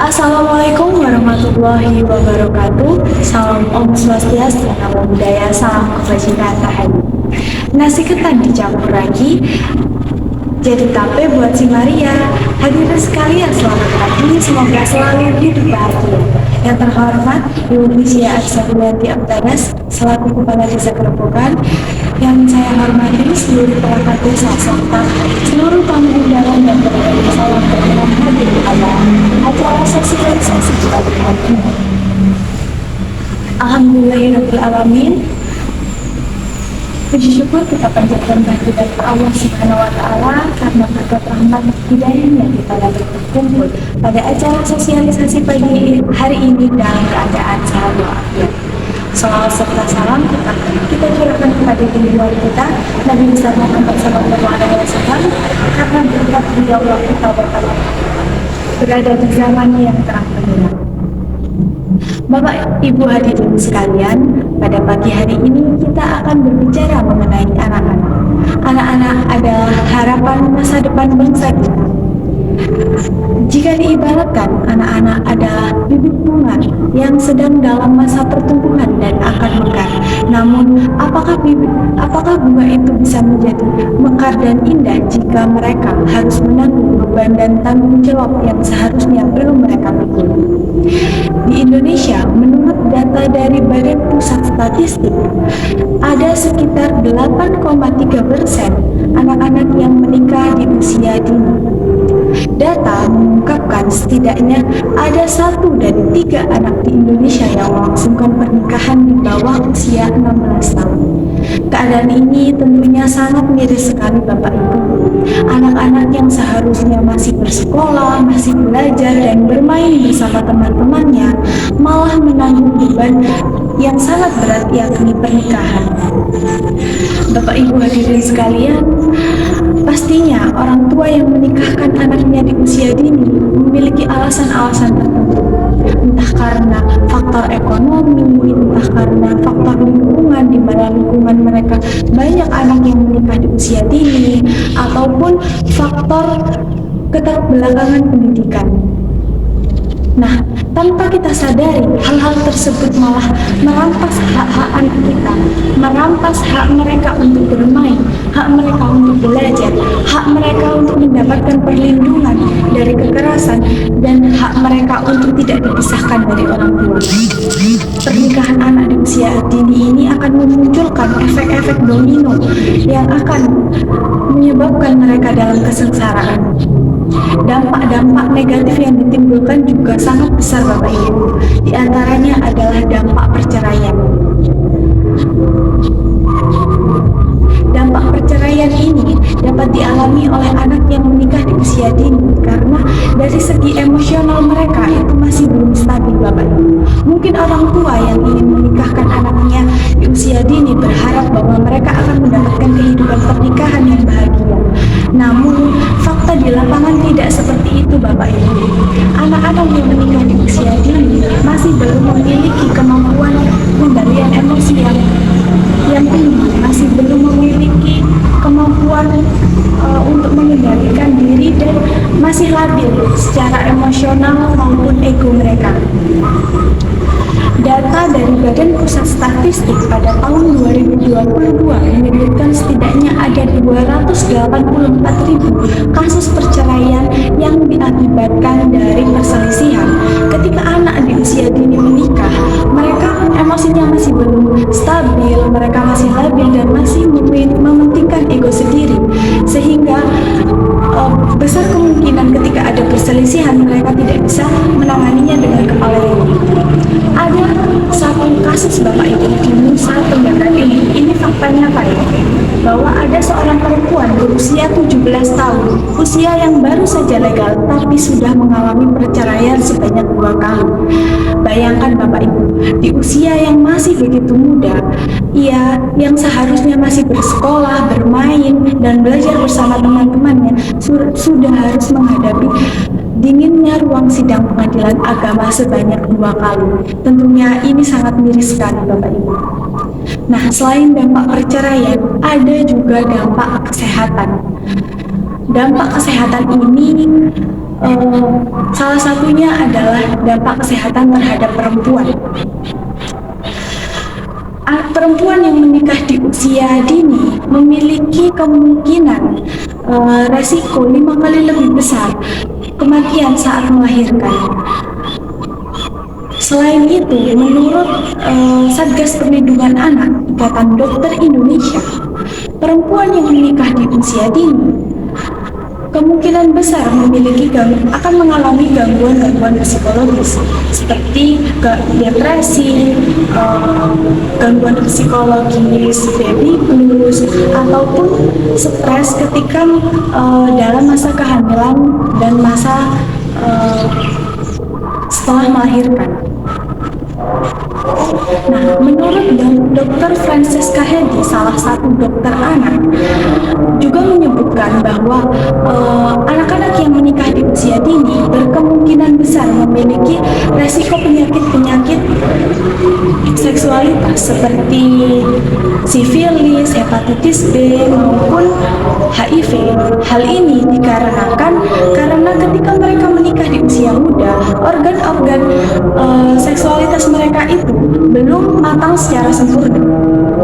Assalamualaikum warahmatullahi wabarakatuh. Salam Om Swastiastu, Namo Buddhaya, salam kebajikan rahayu. Nasi ketan dicampur lagi, jadi tape buat si Maria. Hadirin sekalian, selamat pagi, semoga selalu hidup bahagia. Yang terhormat Ibu Misya Arsadulanti Abdanas selaku Kepala Desa Kerobokan, yang saya hormati seluruh perangkat desa serta seluruh tamu undangan dan berbagai salam berkenan hadir pada acara sosialisasi pagi hari ini. Alhamdulillahirrahmanirrahim. Puji syukur kita panjatkan kehadirat Allah Subhanahu wa Ta'ala karena berkat rahmat hidayahnya kita dapat berkumpul pada acara sosialisasi pagi hari ini dalam keadaan sehat walafiat. Salawat serta salam kita curahkan kepada junjungan kita Nabi besar Muhammad sallallahu alaihi wasallam, karena berkat beliau kita berada di zaman yang terang benderang. Bapak Ibu hadirin sekalian, pada pagi hari ini kita akan berbicara mengenai anak-anak. Anak-anak adalah harapan masa depan bangsa kita. Jika diibaratkan, anak-anak adalah bibit bunga yang sedang dalam masa pertumbuhan dan akan mekar. Namun, apakah bunga itu bisa menjadi mekar dan indah jika mereka harus menanggung beban dan tanggung jawab yang seharusnya belum mereka pikul? Di Indonesia, menurut data dari Badan Pusat Statistik, ada sekitar 8,3% anak-anak yang menikah di usia dini. Data mengungkapkan setidaknya ada 1 dari 3 anak di Indonesia yang melangsungkan pernikahan di bawah usia 16 tahun. Keadaan ini tentunya sangat miris sekali Bapak Ibu. Anak-anak yang seharusnya masih bersekolah, masih belajar dan bermain bersama teman-temannya malah menanggung beban yang sangat berat, yakni pernikahan. Bapak Ibu hadirin sekalian, pastinya orang tua yang menikahkan anaknya di usia dini memiliki alasan-alasan tertentu. Entah karena faktor ekonomi, entah karena faktor lingkungan, di mana lingkungan mereka banyak anak yang menikah di usia dini, ataupun faktor keterbelakangan pendidikan. Nah, tanpa kita sadari, hal-hal tersebut malah merampas hak-hak anak kita, merampas hak mereka untuk bermain, hak mereka untuk belajar, hak mereka untuk mendapatkan perlindungan dari kekerasan, dan hak mereka untuk tidak dipisahkan dari orang tua. Pernikahan anak di usia dini ini akan memunculkan efek-efek domino yang akan menyebabkan mereka dalam kesengsaraan. Dampak-dampak negatif yang ditimbulkan juga sangat besar Bapak Ibu. Di antaranya adalah dampak perceraian. Dampak perceraian ini dapat dialami oleh anak yang menikah di usia dini karena dari segi emosional mereka itu masih belum stabil Bapak Ibu. Mungkin orang tua yang ingin menikahkan anaknya di usia dini berharap bahwa mereka akan mendapatkan kehidupan pernikahan yang bahagia. Namun, fakta di lapangan tidak seperti itu Bapak Ibu. Anak-anak yang menikah di usia dini masih belum memiliki kemampuan kendalian emosi yang tinggi, masih belum memiliki kemampuan untuk mengendalikan diri dan masih labil secara emosional maupun ego mereka. Data dari Badan Pusat Statistik pada tahun 2022 menyebutkan setidaknya ada 284.000 kasus perceraian yang diakibatkan dari perselisihan. Ketika anak di usia dini menikah, mereka emosinya masih belum stabil, mereka masih labil dan masih mementingkan ego sendiri, sehingga besar kemungkinan ketika ada perselisihan mereka tidak bisa menanganinya dengan kepala dingin. Ada satu kasus Bapak Ibu di Nusa Tenggara Timur, ini faktanya Pak, bahwa ada seorang perempuan berusia 17 tahun, usia yang baru saja legal tapi sudah mengalami perceraian sebanyak 2 kali. Bayangkan Bapak Ibu, di usia yang masih begitu muda, ia yang seharusnya masih bersekolah, bermain, dan belajar bersama teman-temannya sudah harus menghadapi dinginnya ruang sidang pengadilan agama sebanyak 2 kali. Tentunya ini sangat miris sekali Bapak Ibu. Nah, selain dampak perceraian, ada juga dampak kesehatan. dampak kesehatan ini salah satunya adalah dampak kesehatan terhadap perempuan. Perempuan yang menikah di usia dini memiliki kemungkinan resiko 5 kali lebih besar kematian saat melahirkan. Selain itu, menurut Satgas Perlindungan Anak Ikatan Dokter Indonesia, perempuan yang menikah di usia dini kemungkinan besar akan mengalami gangguan-gangguan psikologis seperti depresi, gangguan psikologis, baby blues, ataupun stres ketika dalam masa kehamilan dan masa setelah melahirkan. Nah, menurut Dr. Francesca Hedi, salah satu dokter anak, juga menyebutkan bahwa anak-anak yang menikah di usia dini berkemungkinan besar memiliki resiko penyakit-penyakit seksualitas seperti sifilis, hepatitis B, maupun HIV. Hal ini dikarenakan karena ketika mereka menikah di usia muda, organ-organ seksualitas mereka itu belum matang secara sempurna.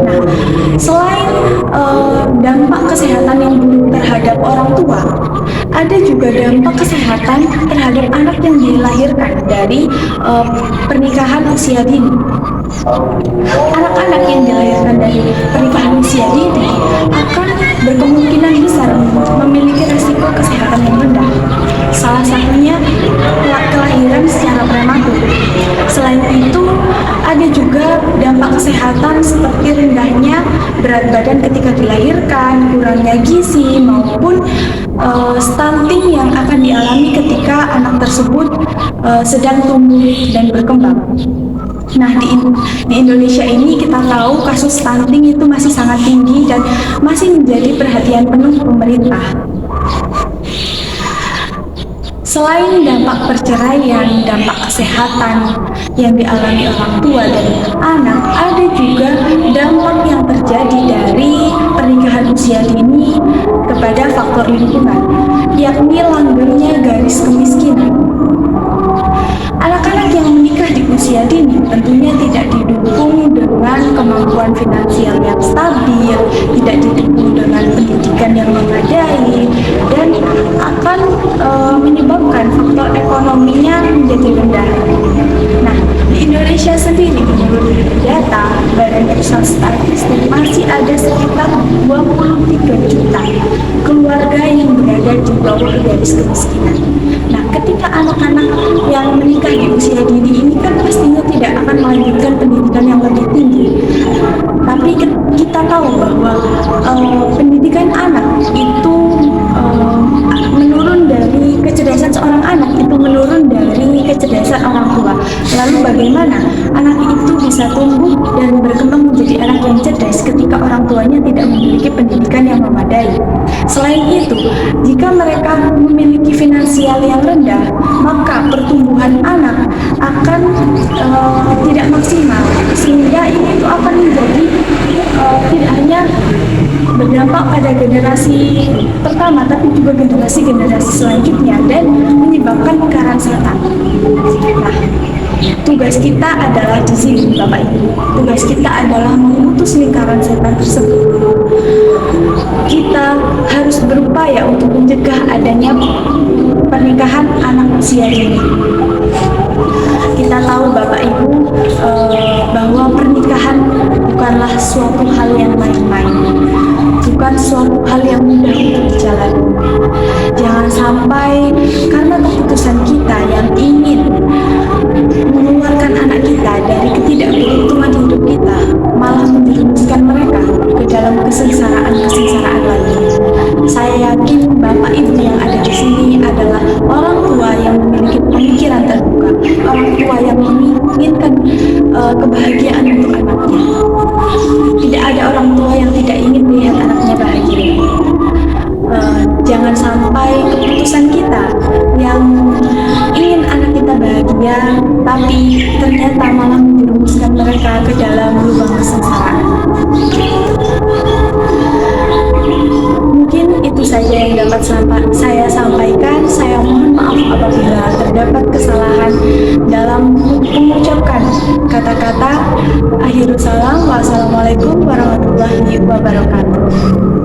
Nah, selain dampak kesehatan yang buruk terhadap orang tua, ada juga dampak kesehatan terhadap anak yang dilahirkan dari pernikahan usia dini. Anak-anak yang dilahirkan dari pernikahan usia dini akan berkemungkinan besar memiliki risiko kesehatan yang rendah. Salah satunya kelahiran secara prematur. Selain itu, ada juga dampak kesehatan seperti rendahnya berat badan ketika dilahirkan, kurangnya gizi, maupun stunting yang akan dialami ketika anak tersebut sedang tumbuh dan berkembang. Nah, di Indonesia ini kita tahu kasus stunting itu masih sangat tinggi dan masih menjadi perhatian penuh pemerintah. Selain dampak perceraian, dampak kesehatan yang dialami orang tua dan anak, ada juga dampak yang terjadi dari pernikahan usia dini kepada faktor lingkungan, yakni langgengnya garis kemiskinan. Anak-anak yang menikah di usia dini tentunya tidak didukung dengan kemampuan finansial yang stabil, tidak didukung dengan pendidikan yang memadai, dan akan menyebabkan faktor ekonominya menjadi rendah. Nah, di Indonesia sendiri menurut data Badan Pusat Statistik masih ada sekitar 23 juta keluarga yang berada di bawah garis kemiskinan. Nah, ketika anak-anak yang menikah di usia dini ini kan pastinya tidak akan melanjutkan pendidikan yang lebih tinggi. Tapi kita tahu bahwa pendidikan anak itu menurun dari kecerdasan seorang anak itu menurun dari kecerdasan orang tua. Lalu bagaimana anak itu bisa tumbuh dan berkembang menjadi anak yang cerdas ketika orang tuanya tidak memiliki pendidikan yang memadai? Selain itu, jika mereka memiliki finansial yang rendah, maka pertumbuhan anak akan tidak maksimal, sehingga ini itu akan menjadi tidak hanya berdampak pada generasi pertama, tapi juga generasi selanjutnya dan menyebabkan lingkaran setan. Nah, tugas kita adalah di sini, Bapak Ibu. Tugas kita adalah memutus lingkaran setan tersebut. Kita harus berupaya untuk mencegah adanya pernikahan anak usia dini. Kita tahu Bapak Ibu bahwa pernikahan bukanlah suatu hal yang main-main, bukan suatu hal yang mudah untuk dijalani. Jangan sampai karena keputusan kita yang ingin mengeluarkan anak kita dari ketidakberuntungan hidup kita, malah menjerumuskan mereka ke dalam kesengsaraan lain. Saya yakin Bapak Ibu yang ada di sini adalah orang tua yang memiliki pemikiran terbuka, orang tua yang menginginkan kebahagiaan untuk anaknya. Tidak ada orang tua yang tidak ingin melihat anaknya bahagia. Jangan sampai keputusan kita yang ingin anak kita bahagia, tapi ternyata malah menjerumuskan mereka ke dalam lubang kesengsaraan. Mungkin itu saja yang dapat dapat saya sampaikan. Saya mohon maaf apabila terdapat kesalahan dalam mengucapkan kata-kata. Akhirul salam. Wassalamualaikum warahmatullahi wabarakatuh.